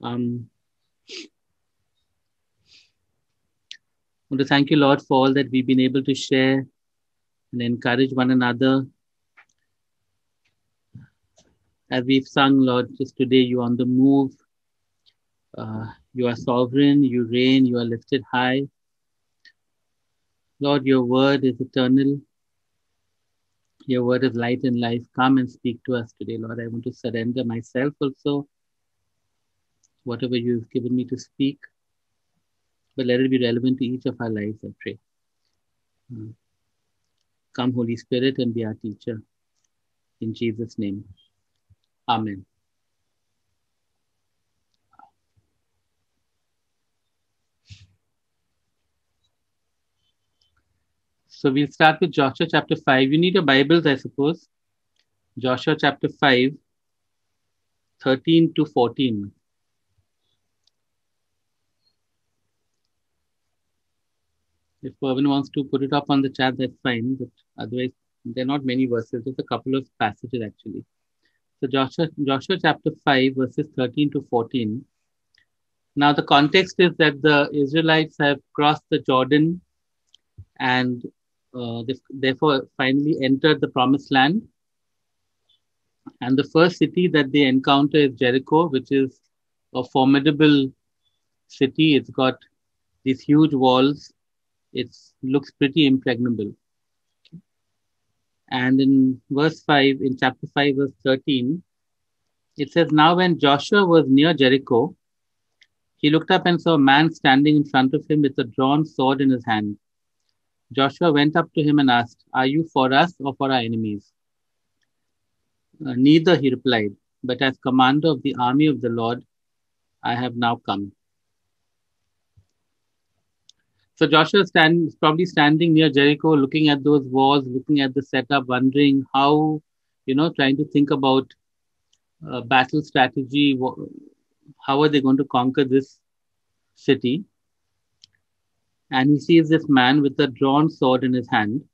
Um, I want to thank you, Lord, for all that we've been able to share and encourage one another as we've sung, Lord. Just today, you on the move. You are sovereign. You reign. You are lifted high. Lord, your word is eternal. Your word is light and life. Come and speak to us today, Lord. I want to surrender myself also, whatever you've given me to speak, but let it be relevant to each of our lives, I pray. Uh, Come, Holy Spirit, and be our teacher. In Jesus' name. Amen. So we'll start with Joshua chapter 5. You need your Bibles, I suppose. Joshua chapter 5, 13 to 14. If Irvin wants to put it up on the chat, that's fine. But otherwise, there are not many verses, just a couple of passages actually. So Joshua chapter 5, verses 13 to 14. Now, the context is that the Israelites have crossed the Jordan and they therefore finally entered the promised land. And the first city that they encounter is Jericho, which is a formidable city. It's got these huge walls. It looks pretty impregnable. And in verse 5, in chapter 5, verse 13, it says, Now when Joshua was near Jericho, he looked up and saw a man standing in front of him with a drawn sword in his hand. Joshua went up to him and asked, Are you for us or for our enemies? Neither, he replied, but as commander of the army of the Lord, I have now come. So Joshua is probably standing near Jericho, looking at those walls, looking at the setup, wondering how, trying to think about battle strategy. How are they going to conquer this city? And he sees this man with a drawn sword in his hand.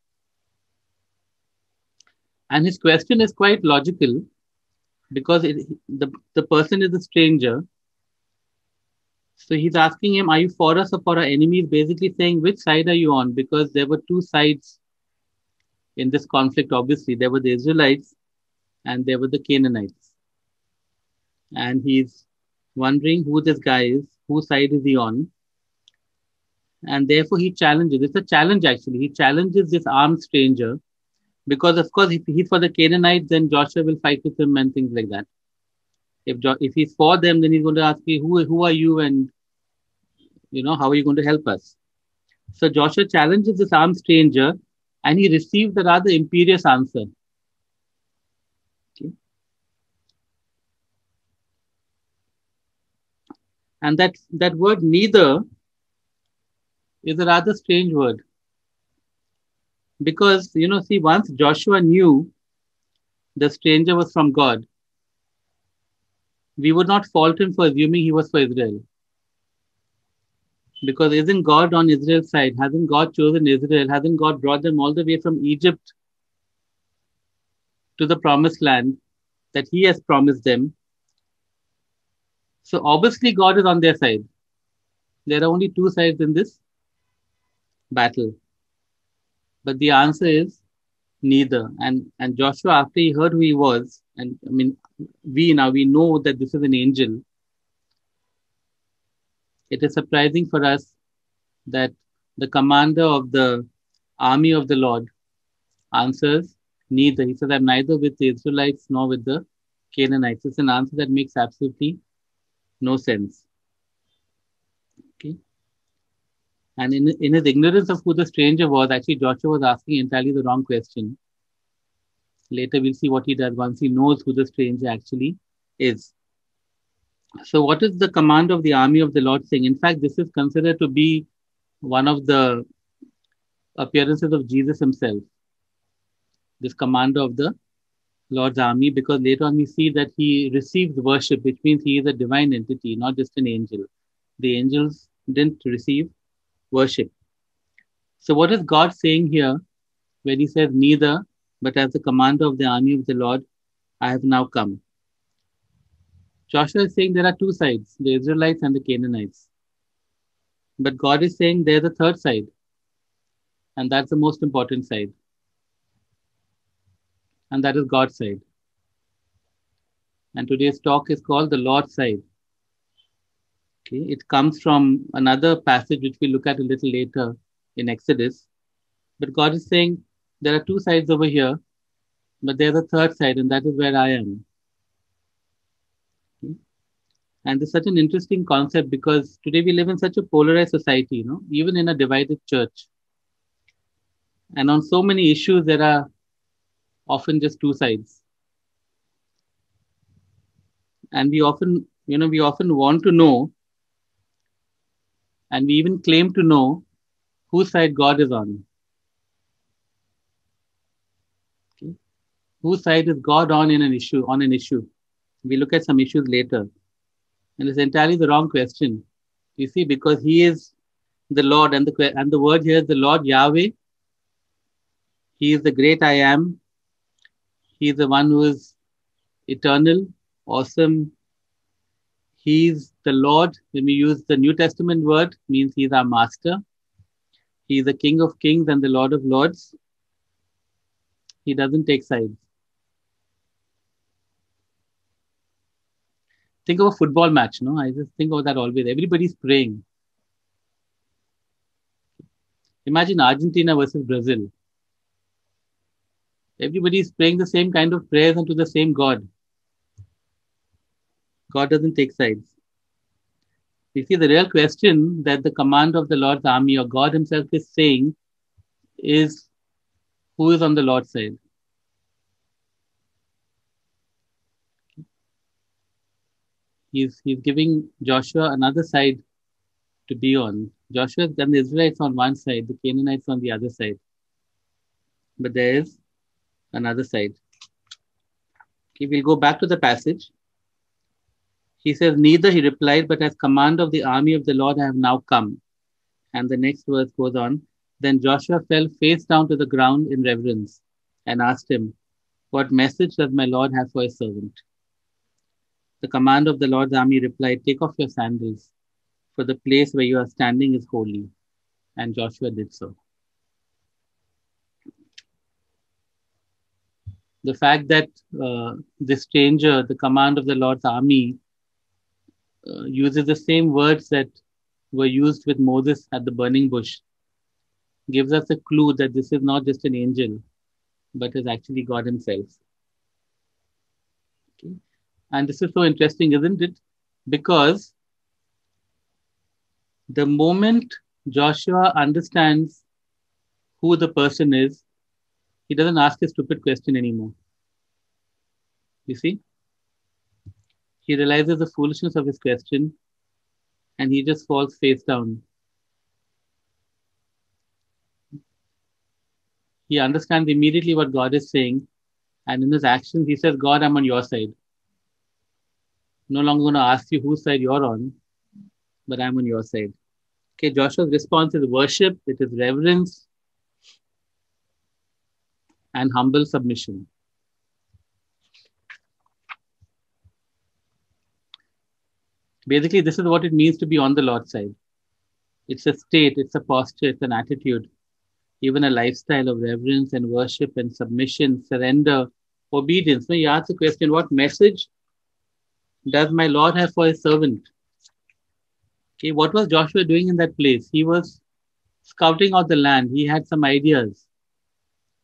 And his question is quite logical because the person is a stranger. So he's asking him, Are you for us or for our enemies? Basically saying, Which side are you on? Because there were two sides in this conflict, obviously. There were the Israelites and there were the Canaanites. And he's wondering who this guy is, whose side is he on. And therefore he challenges. It's a challenge actually. He challenges this armed stranger because, of course, if he's for the Canaanites, then Joshua will fight with him and things like that. If he's for them, then he's going to ask me, who are you, and how are you going to help us? So Joshua challenges this armed stranger, and he receives a rather imperious answer. Okay. And that word neither is a rather strange word. Because, see, once Joshua knew the stranger was from God, we would not fault him for assuming he was for Israel. Because isn't God on Israel's side? Hasn't God chosen Israel? Hasn't God brought them all the way from Egypt to the promised land that he has promised them? So obviously God is on their side. There are only two sides in this battle. But the answer is neither. And Joshua, after he heard who he was, and I mean, we know that this is an angel. It is surprising for us that the commander of the army of the Lord answers neither. He says, I'm neither with the Israelites nor with the Canaanites. It's an answer that makes absolutely no sense. Okay. And in his ignorance of who the stranger was, actually Joshua was asking entirely the wrong question. Later we'll see what he does once he knows who the stranger actually is. So what is the commander of the army of the Lord saying? In fact, this is considered to be one of the appearances of Jesus himself, this commander of the Lord's army, because later on we see that he receives worship, which means he is a divine entity, not just an angel. The angels didn't receive worship. So what is God saying here when he says, Neither, but as the commander of the army of the Lord, I have now come? Joshua is saying there are two sides, the Israelites and the Canaanites. But God is saying there's a third side, and that's the most important side, and that is God's side. And today's talk is called the Lord's side. Okay, it comes from another passage which we'll look at a little later in Exodus. But God is saying there are two sides over here, but there's a third side, and that is where I am. Okay? And it's such an interesting concept because today we live in such a polarized society, even in a divided church. And on so many issues, there are often just two sides. And we often want to know, and we even claim to know whose side God is on. Okay? Whose side is God on an issue? We look at some issues later. And it's entirely the wrong question. You see, because He is the Lord, and the word here is the Lord Yahweh. He is the great I am. He is the one who is eternal, awesome. He's the Lord. When we use the New Testament word, means He's our master. He's the King of Kings and the Lord of Lords. He doesn't take sides. Think of a football match, no? I just think of that always. Everybody's praying. Imagine Argentina versus Brazil. Everybody's praying the same kind of prayers unto the same God. God doesn't take sides. You see, the real question that the command of the Lord's army or God Himself is saying is, who is on the Lord's side? He's giving Joshua another side to be on. Joshua and the Israelites on one side, the Canaanites on the other side. But there is another side. Okay, we'll go back to the passage. He says, neither, he replied, but as command of the army of the Lord I have now come. And the next verse goes on. Then Joshua fell face down to the ground in reverence and asked him, what message does my Lord have for his servant? The command of the Lord's army replied, take off your sandals, for the place where you are standing is holy. And Joshua did so. The fact that this stranger, the command of the Lord's army, uses the same words that were used with Moses at the burning bush, gives us a clue that this is not just an angel, but is actually God Himself. Okay. And this is so interesting, isn't it? Because the moment Joshua understands who the person is, he doesn't ask a stupid question anymore. You see? He realizes the foolishness of his question and he just falls face down. He understands immediately what God is saying, and in his actions, he says, God, I'm on your side. No longer going to ask you whose side you're on, but I'm on your side. Okay, Joshua's response is worship, it is reverence, and humble submission. Basically, this is what it means to be on the Lord's side. It's a state, it's a posture, it's an attitude, even a lifestyle of reverence and worship and submission, surrender, obedience. Now you ask the question, what message does my Lord have for his servant? Okay, what was Joshua doing in that place? He was scouting out the land. He had some ideas.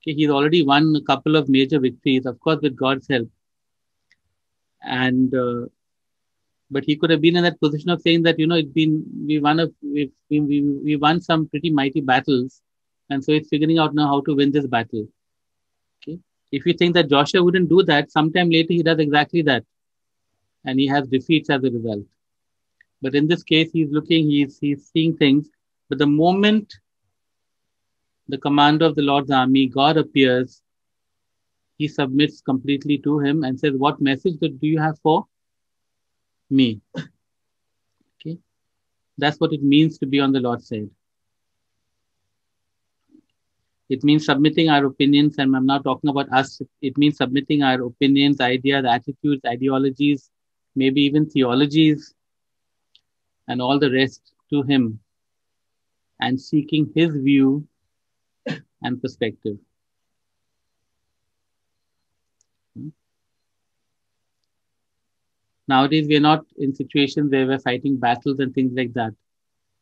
Okay, he's already won a couple of major victories, of course, with God's help. And but he could have been in that position of saying that, we won some pretty mighty battles, and so it's figuring out now how to win this battle. Okay, if you think that Joshua wouldn't do that, sometime later he does exactly that, and he has defeats as a result. But in this case, he's seeing things. But the moment the commander of the Lord's army, God appears, he submits completely to him and says, what message do you have for me? Okay, that's what it means to be on the Lord's side. It means submitting our opinions, and I'm not talking about us. It means submitting our opinions, ideas, attitudes, ideologies, maybe even theologies and all the rest to him and seeking his view and perspective. Nowadays, we are not in situations where we're fighting battles and things like that.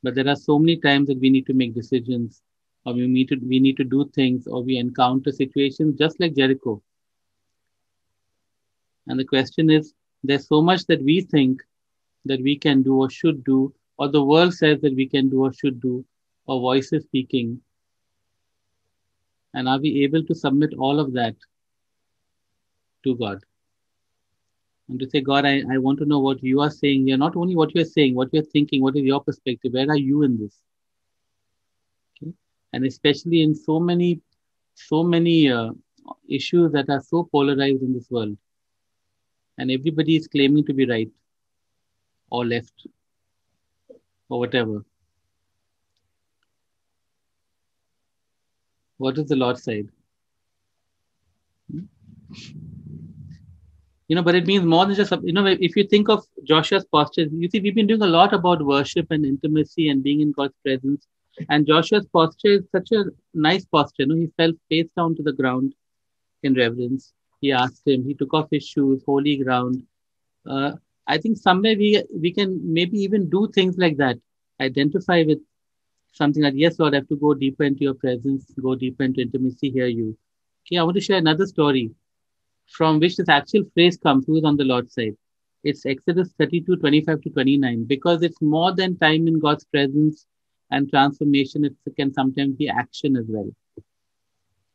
But there are so many times that we need to make decisions, or we need to do things, or we encounter situations just like Jericho. And the question is, there's so much that we think that we can do or should do, or the world says that we can do or should do, or voices speaking. And are we able to submit all of that to God? And to say, God, I want to know what you are saying here, not only what you're saying, what you're thinking, what is your perspective, where are you in this? Okay? And especially in so many issues that are so polarized in this world, and everybody is claiming to be right or left or whatever. What is the Lord's side? But it means more than just, if you think of Joshua's posture, you see, we've been doing a lot about worship and intimacy and being in God's presence. And Joshua's posture is such a nice posture. He fell face down to the ground in reverence. He asked him, he took off his shoes, holy ground. I think somewhere we can maybe even do things like that. Identify with something like, yes, Lord, I have to go deeper into your presence, go deeper into intimacy, hear you. Okay, I want to share another story from which this actual phrase comes, who is on the Lord's side. It's Exodus 32:25 to 29, because it's more than time in God's presence and transformation. It can sometimes be action as well.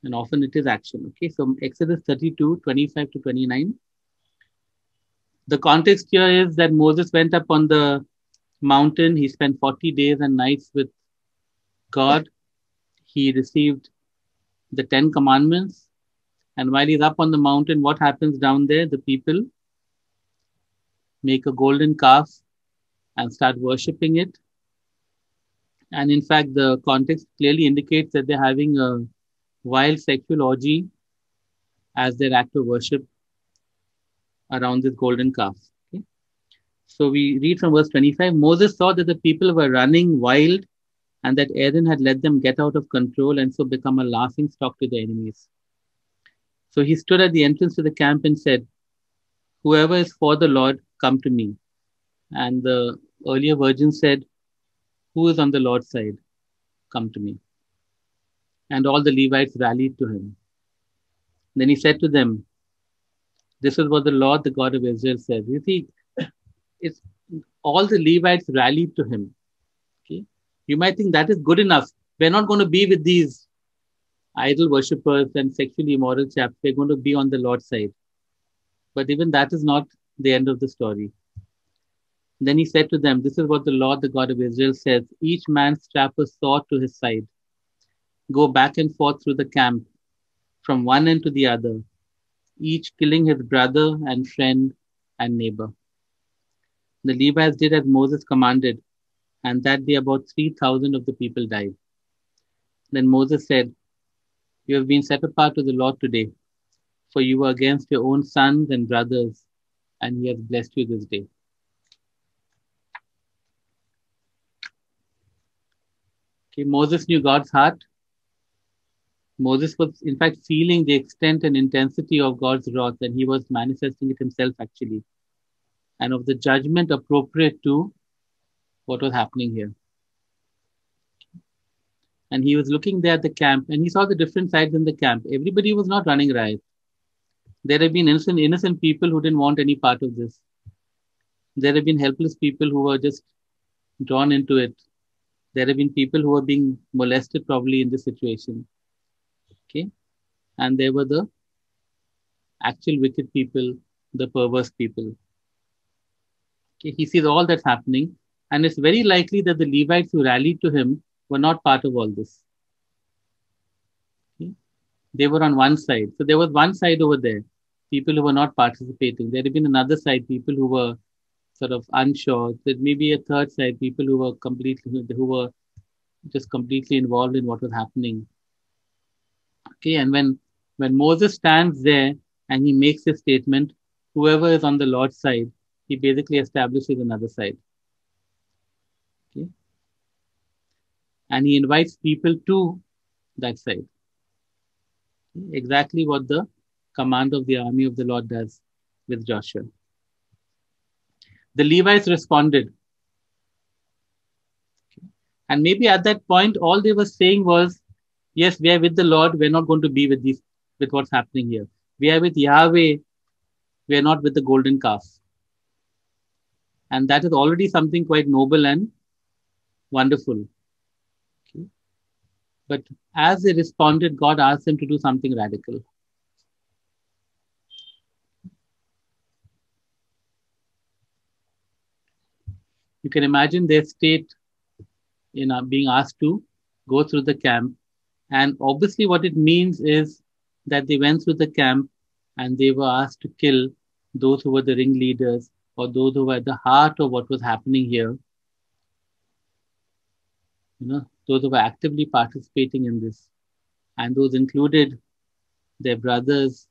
And often it is action. Okay, so Exodus 32:25 to 29. The context here is that Moses went up on the mountain. He spent 40 days and nights with God. He received the 10 commandments. And while he's up on the mountain, what happens down there? The people make a golden calf and start worshipping it. And in fact, the context clearly indicates that they're having a wild sexual orgy as their act of worship around this golden calf. Okay? So we read from verse 25, Moses saw that the people were running wild and that Aaron had let them get out of control and so become a laughing stock to the enemies. So he stood at the entrance to the camp and said, whoever is for the Lord, come to me. And the earlier version said, who is on the Lord's side, come to me. And all the Levites rallied to him. Then he said to them, this is what the Lord, the God of Israel says. You see, it's all the Levites rallied to him. Okay? You might think that is good enough. We're not going to be with these idol worshippers and sexually immoral chaps. We're going to be on the Lord's side. But even that is not the end of the story. Then he said to them, this is what the Lord, the God of Israel says. Each man strap a sword to his side. Go back and forth through the camp, from one end to the other, each killing his brother and friend and neighbor. The Levites did as Moses commanded, and that day about 3,000 of the people died. Then Moses said, you have been set apart to the Lord today, for you were against your own sons and brothers, and he has blessed you this day. Okay, Moses knew God's heart. Moses was, in fact, feeling the extent and intensity of God's wrath, and he was manifesting it himself, actually, and of the judgment appropriate to what was happening here. And he was looking there at the camp, and he saw the different sides in the camp. Everybody was not running riot. There have been innocent people who didn't want any part of this. There have been helpless people who were just drawn into it. There have been people who were being molested probably in this situation. Okay. And there were the actual wicked people, the perverse people. Okay. He sees all that's happening. And it's very likely that the Levites who rallied to him were not part of all this. Okay. They were on one side. So there was one side over there, people who were not participating. There had been another side, people who were sort of unsure. There may be a third side, people who were just completely involved in what was happening. Okay, and when Moses stands there and he makes this statement, whoever is on the Lord's side, he basically establishes another side. Okay? And he invites people to that side. Exactly what the command of the army of the Lord does with Joshua. The Levites responded. And maybe at that point, all they were saying was, yes, we are with the Lord. We're not going to be with what's happening here. We are with Yahweh. We are not with the golden calf. And that is already something quite noble and wonderful. Okay? But as they responded, God asked them to do something radical. You can imagine their state being asked to go through the camp. And obviously, what it means is that they went through the camp and they were asked to kill those who were the ringleaders or those who were at the heart of what was happening here. Those who were actively participating in this. And those included their brothers,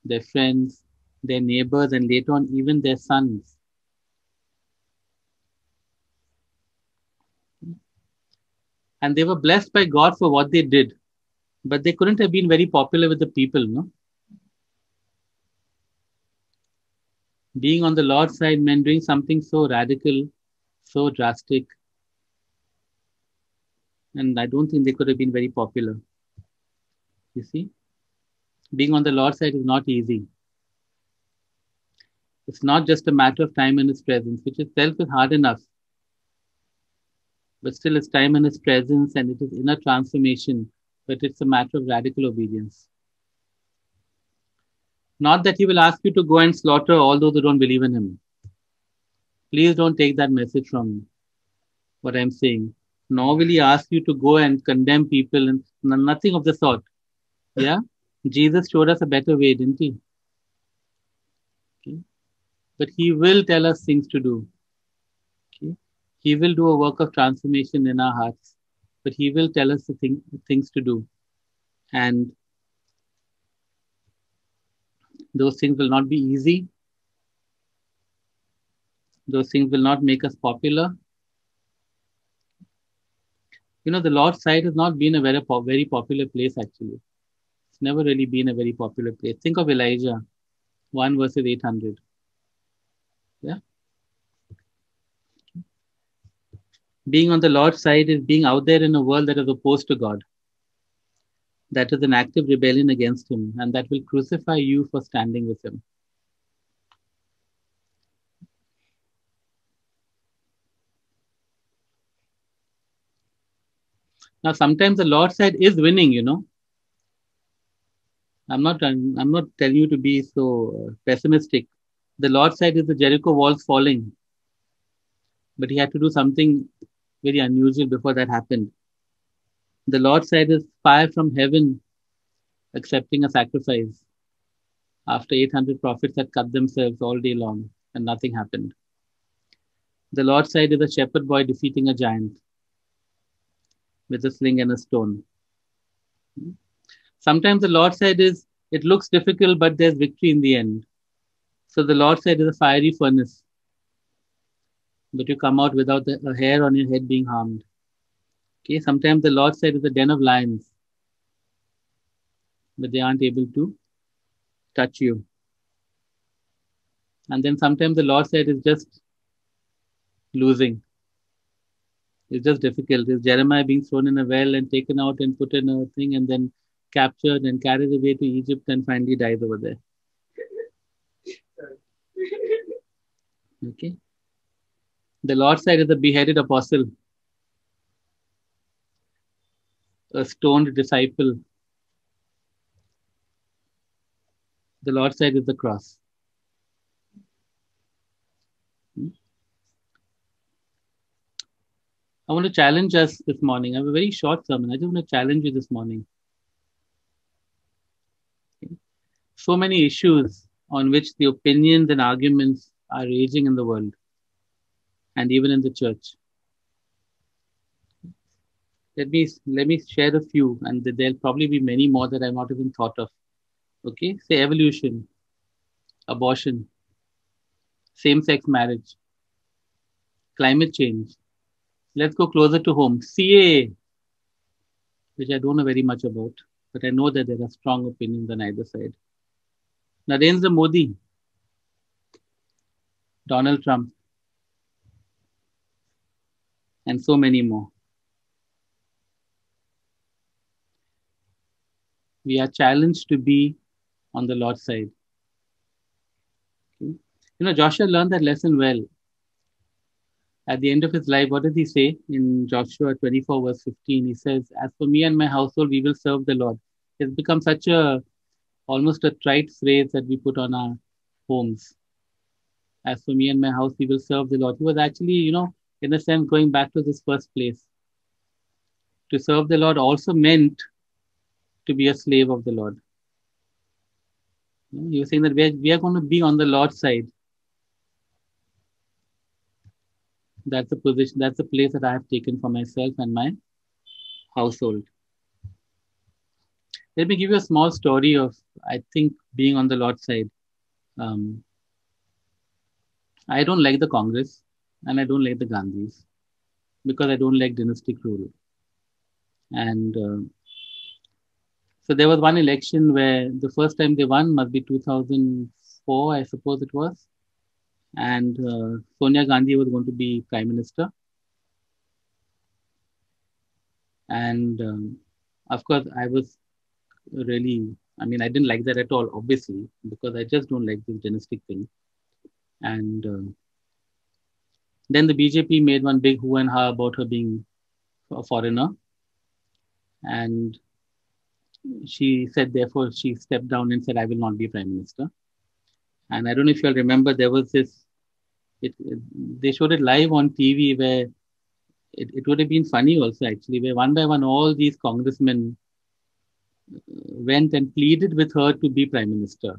their friends, their neighbors, and later on, even their sons. And they were blessed by God for what they did. But they couldn't have been very popular with the people, no? Being on the Lord's side meant doing something so radical, so drastic. And I don't think they could have been very popular. You see? Being on the Lord's side is not easy. It's not just a matter of time in His presence, which itself is hard enough. But still, it's time in His presence and it is inner transformation, but it's a matter of radical obedience. Not that He will ask you to go and slaughter all those who don't believe in Him. Please don't take that message from what I'm saying. Nor will He ask you to go and condemn people and nothing of the sort. Yeah? Jesus showed us a better way, didn't He? Okay. But He will tell us things to do. Okay. He will do a work of transformation in our hearts, but He will tell us the things to do. And those things will not be easy. Those things will not make us popular. The Lord's side has not been a very popular place, actually. It's never really been a very popular place. Think of Elijah, 1 verses 800. Yeah. Being on the Lord's side is being out there in a world that is opposed to God. That is an active rebellion against Him, and that will crucify you for standing with Him. Now, sometimes the Lord's side is winning, I'm not telling you to be so pessimistic. The Lord's side is the Jericho walls falling. But He had to do something very unusual before that happened. The Lord's side is fire from heaven accepting a sacrifice after 800 prophets had cut themselves all day long and nothing happened. The Lord's side is a shepherd boy defeating a giant with a sling and a stone. Sometimes the Lord's side is, it looks difficult, but there's victory in the end. So the Lord's side is a fiery furnace, but you come out without a hair on your head being harmed. Okay, sometimes the Lord's side is a den of lions, but they aren't able to touch you. And then sometimes the Lord's side is just losing. It's just difficult. It's Jeremiah being thrown in a well and taken out and put in a thing and then captured and carried away to Egypt and finally dies over there. Okay. The Lord's side is a beheaded apostle, a stoned disciple. The Lord's side is the cross. I want to challenge us this morning. I have a very short sermon. I just want to challenge you this morning. Okay. So many issues on which the opinions and arguments are raging in the world and even in the church. Let me share a few, and there'll probably be many more that I've not even thought of. Okay, say evolution, abortion, same sex marriage, climate change. Let's go closer to home. CAA, which I don't know very much about, but I know that there are strong opinions on either side. Narendra Modi, Donald Trump, and so many more. We are challenged to be on the Lord's side. Okay? Joshua learned that lesson well. At the end of his life, what does he say in Joshua 24, verse 15? He says, "As for me and my household, we will serve the Lord." It's become such a almost a trite phrase that we put on our homes. As for me and my house, we will serve the Lord. He was actually, in a sense, going back to this first place. To serve the Lord also meant to be a slave of the Lord. He was saying that we are going to be on the Lord's side. That's the position, that's the place that I have taken for myself and my household. Let me give you a small story of, I think, being on the Lord's side. Um, I don't like the Congress and I don't like the Gandhis because I don't like dynastic rule. And so there was one election where the first time they won must be 2004, I suppose it was. And Sonia Gandhi was going to be prime minister. And of course, I was really, I didn't like that at all, obviously, because I just don't like this dynastic thing. And then the BJP made one big hoo and ha about her being a foreigner. And she said, therefore, she stepped down and said, I will not be prime minister. And I don't know if you'll remember, there was this, they showed it live on TV where it would have been funny also, actually, where one by one, all these congressmen went and pleaded with her to be prime minister.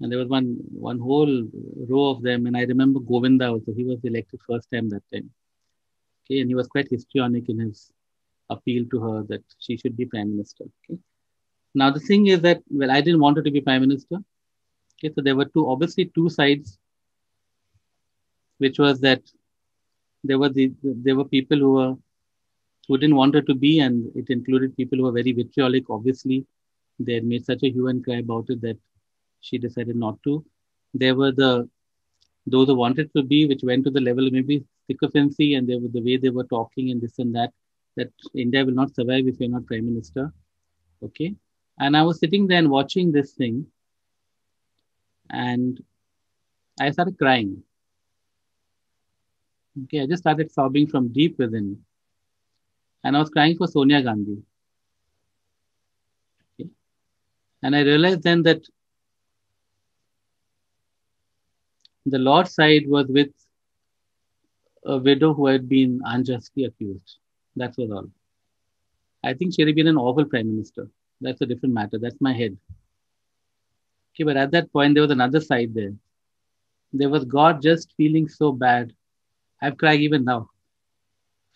And there was one whole row of them. And I remember Govinda also, he was elected first time that time. Okay, and he was quite histrionic in his appeal to her that she should be prime minister. Okay. Now the thing is that, well, I didn't want her to be prime minister. Okay, so there were obviously two sides, which was that there were people who didn't want her to be, and it included people who were very vitriolic. Obviously, they had made such a hue and cry about it that she decided not to. There were those who wanted to be, which went to the level of maybe sycophancy, and the way they were talking and this and that India will not survive if you're not prime minister. Okay. And I was sitting there and watching this thing, and I started crying. Okay, I just started sobbing from deep within. And I was crying for Sonia Gandhi. Okay. And I realized then that the Lord's side was with a widow who had been unjustly accused. That was all. I think she'd have been an awful prime minister. That's a different matter. That's my head. Okay, but at that point, there was another side there. There was God just feeling so bad. I've cried even now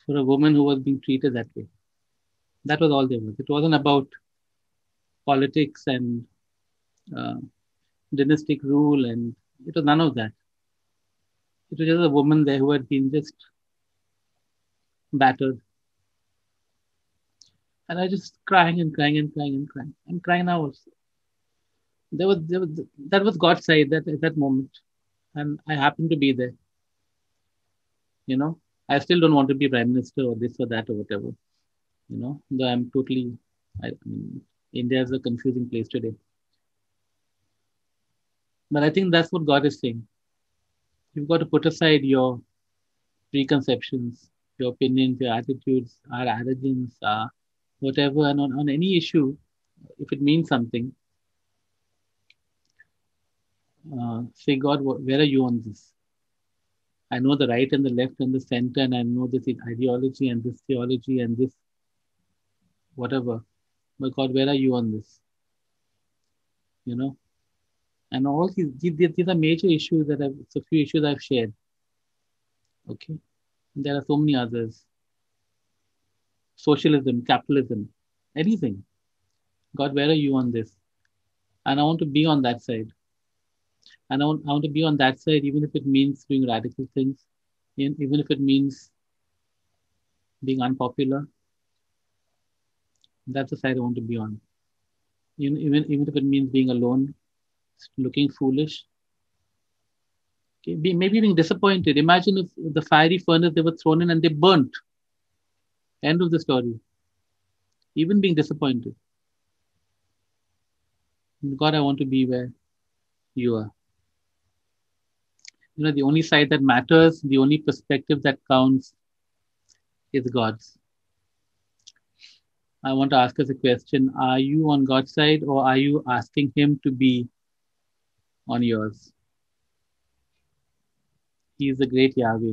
for a woman who was being treated that way. That was all there was. It wasn't about politics and uh, dynastic rule, and it was none of that. It was just a woman there who had been just battered. And I just crying and crying and crying and crying. I'm crying now also. There was that was God's side that at that moment, and I happened to be there. You know, I still don't want to be prime minister or this or that or whatever. Though I'm totally. India is a confusing place today. But I think that's what God is saying. You've got to put aside your preconceptions, your opinions, your attitudes, our arrogance, whatever, and on any issue, if it means something, say, God, where are you on this? I know the right and the left and the center, and I know this ideology and this theology and this whatever. But God, where are you on this? And all these are major issues it's a few issues I've shared. Okay. And there are so many others. Socialism, capitalism, anything. God, where are you on this? And I want to be on that side. And I want to be on that side, even if it means doing radical things, even if it means being unpopular. That's the side I want to be on. Even if it means being alone, looking foolish, okay, maybe being disappointed. Imagine if the fiery furnace they were thrown in and they burnt. End of the story. Even being disappointed. God, I want to be where you are. The only side that matters, the only perspective that counts is God's. I want to ask us a question. Are you on God's side or are you asking Him to be on yours? He is the great Yahweh.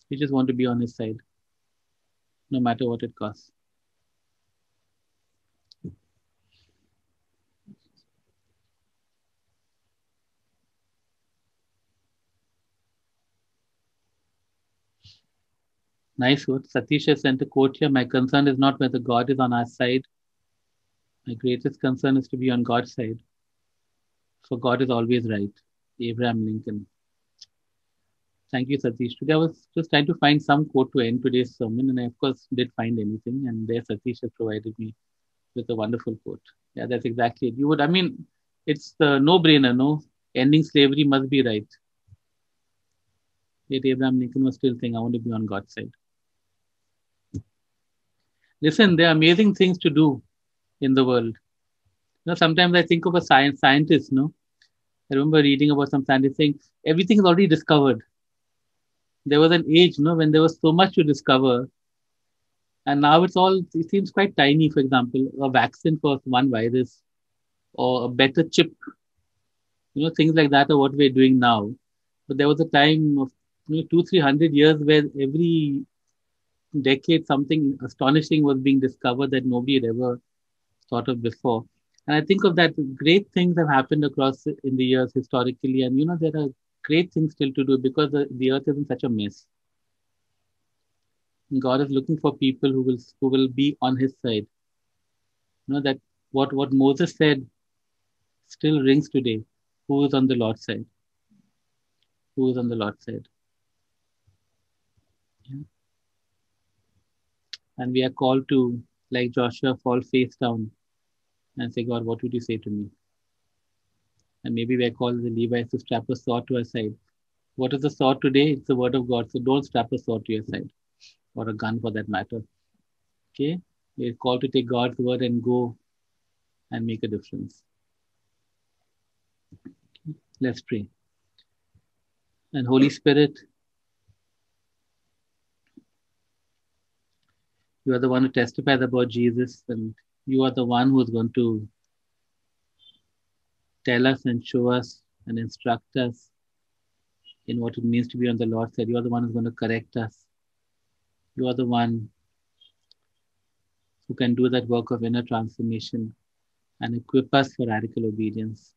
You just want to be on His side, no matter what it costs. Nice word. Satish has sent a quote here. My concern is not whether God is on our side. My greatest concern is to be on God's side. For God is always right. Abraham Lincoln. Thank you, Satish. Today I was just trying to find some quote to end today's sermon, and I, of course, did find anything. And there, Satish has provided me with a wonderful quote. Yeah, that's exactly it. It's the no brainer, no? Ending slavery must be right. Yet Abraham Lincoln was still saying, I want to be on God's side. Listen, there are amazing things to do in the world. Sometimes I think of a scientist, no? I remember reading about some scientist saying everything is already discovered. There was an age, when there was so much to discover, and now it seems quite tiny. For example, a vaccine for one virus or a better chip, things like that are what we're doing now. But there was a time of 200-300 years where every decade something astonishing was being discovered that nobody had ever thought of before. And I think of that great things have happened across in the years historically, and there are great things still to do because the earth is in such a mess. And God is looking for people who will be on His side. That what Moses said still rings today. Who is on the Lord's side? Who is on the Lord's side? Yeah. And we are called to, like Joshua, fall face down and say, God, what would you say to me? And maybe we are called the Levites to strap a sword to our side. What is the sword today? It's the word of God. So don't strap a sword to your side or a gun for that matter. Okay? We're called to take God's word and go and make a difference. Let's pray. And Holy Spirit, you are the one who testifies about Jesus, and you are the one who is going to tell us and show us and instruct us in what it means to be on the Lord's side. You are the one who's going to correct us. You are the one who can do that work of inner transformation and equip us for radical obedience.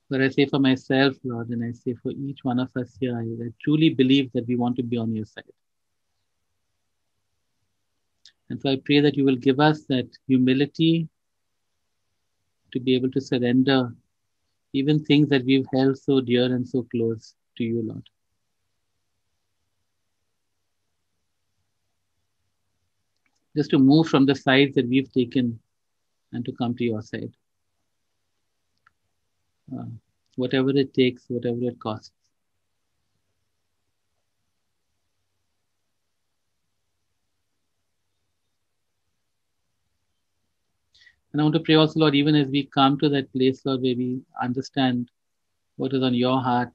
But I say for myself, Lord, and I say for each one of us here, I truly believe that we want to be on your side. And so I pray that you will give us that humility to be able to surrender even things that we've held so dear and so close to you, Lord. Just to move from the sides that we've taken and to come to your side. Whatever it takes, whatever it costs. And I want to pray also, Lord, even as we come to that place, Lord, where we understand what is on your heart,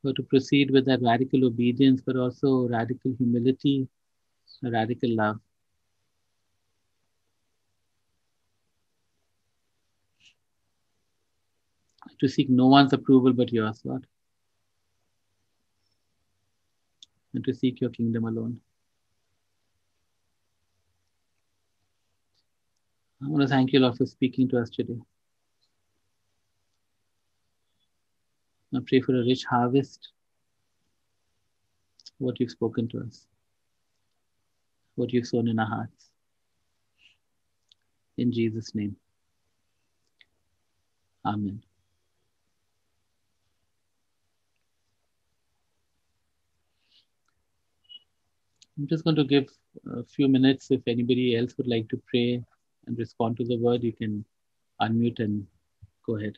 so to proceed with that radical obedience, but also radical humility, radical love. To seek no one's approval but yours, Lord. And to seek your kingdom alone. I want to thank you, Lord, for speaking to us today. I pray for a rich harvest, what you've spoken to us. what you've sown in our hearts. In Jesus' name. Amen. I'm just going to give a few minutes. If anybody else would like to pray and respond to the word, you can unmute and go ahead.